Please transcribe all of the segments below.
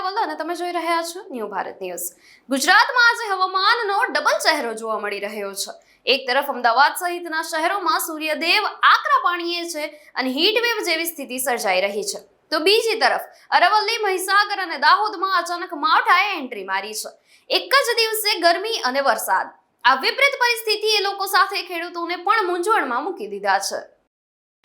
પટેલ અને તમે જોઈ રહ્યા છો ન્યૂ ભારત ન્યૂઝ। ગુજરાતમાં આજે હવામાનનો ડબલ ચહેરો જોવા મળી રહ્યો છે। એક તરફ અમદાવાદ સહિતના શહેરોમાં સૂર્યદેવ આકરા પાણીએ છે અને હીટવેવ જેવી સ્થિતિ સર્જાઈ રહી છે, તો બીજી તરફ અરવલ્લી, મહીસાગર અને દાહોદમાં અચાનક માવઠાએ એન્ટ્રી મારી છે। એક જ દિવસે ગરમી અને વરસાદ, આ વિપરીત પરિસ્થિતિએ લોકો સાથે ખેડૂતોને પણ મૂંઝવણમાં મૂકી દીધા છે।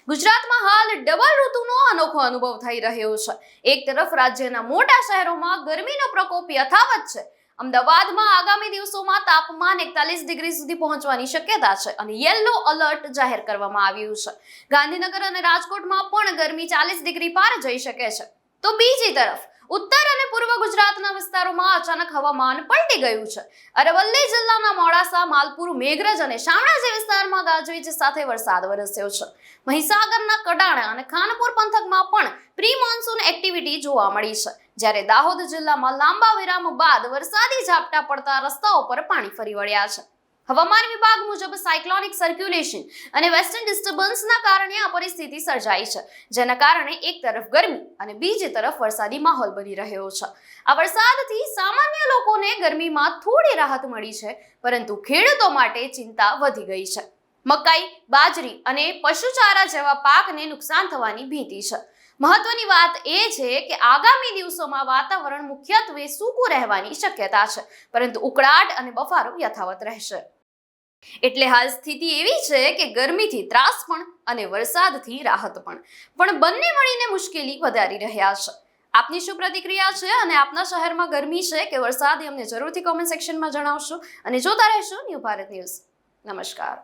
ગુજરાતમાં હાલ ડબલ ઋતુનો અનોખો અનુભવ થઈ રહ્યો છે। એક તરફ રાજ્યના મોટા શહેરોમાં ગરમીનો પ્રકોપ યથાવત છે। અમદાવાદમાં આગામી દિવસોમાં તાપમાન 41 ડિગ્રી સુધી પહોંચવાની શક્યતા છે અને યેલો એલર્ટ જાહેર કરવામાં આવ્યું છે। ગાંધીનગર અને રાજકોટમાં પણ ગરમી 40 ડિગ્રી પાર જઈ શકે છે, તો બીજી તરફ ઉત્તર અને પૂર્વ ગુજરાતના વિસ્તારોમાં અચાનક હવામાન પલટી ગયું છે। અરવલ્લી જિલ્લાના મોડાસા, માલપુર, મેઘરજ અને શામળાજી વિસ્તારમાં ગાજવીજ સાથે વરસાદ વરસ્યો છે। મહીસાગરના કડાણા અને ખાનપુર પંથકમાં પણ પ્રી મોન્સૂન એક્ટિવિટી જોવા મળી છે, જ્યારે દાહોદ જિલ્લામાં લાંબા વિરામ બાદ વરસાદી ઝાપટા પડતા રસ્તાઓ પર પાણી ફરી વળ્યા છે। હવામાન વિભાગ મુજબ સાયક્લોનિક સર્ક્યુલેશન અને વેસ્ટર્ન ડિસ્ટર્બન્સના કારણે આ પરિસ્થિતિ સર્જાઈ છે, જેના કારણે એક તરફ ગરમી અને બીજી તરફ વરસાદી માહોલ બની રહ્યો છે। આ વરસાદથી સામાન્ય લોકોને ગરમીમાં થોડી રાહત મળી છે, પરંતુ ખેડૂતો માટે ચિંતા વધી ગઈ છે। મકાઈ, બાજરી અને પશુચારા જેવા પાકને નુકસાન થવાની ભીતિ છે। મહત્વની વાત એ છે કે આગામી દિવસોમાં વાતાવરણ મુખ્યત્વે સૂકું રહેવાની શક્યતા છે, પરંતુ ઉકળાટ અને બફારો યથાવત રહેશે। એટલે હાલ સ્થિતિ એવી છે કે ગરમીથી ત્રાસ પણ અને વરસાદથી રાહત પણ બંને મળીને મુશ્કેલી વધારી રહ્યા છે। આપની શું પ્રતિક્રિયા છે અને આપના શહેરમાં ગરમી છે કે વરસાદ, અમને જરૂરથી કોમેન્ટ સેક્શનમાં જણાવશો અને જોતા રહેશો ન્યૂ ભારત ન્યૂઝ। નમસ્કાર।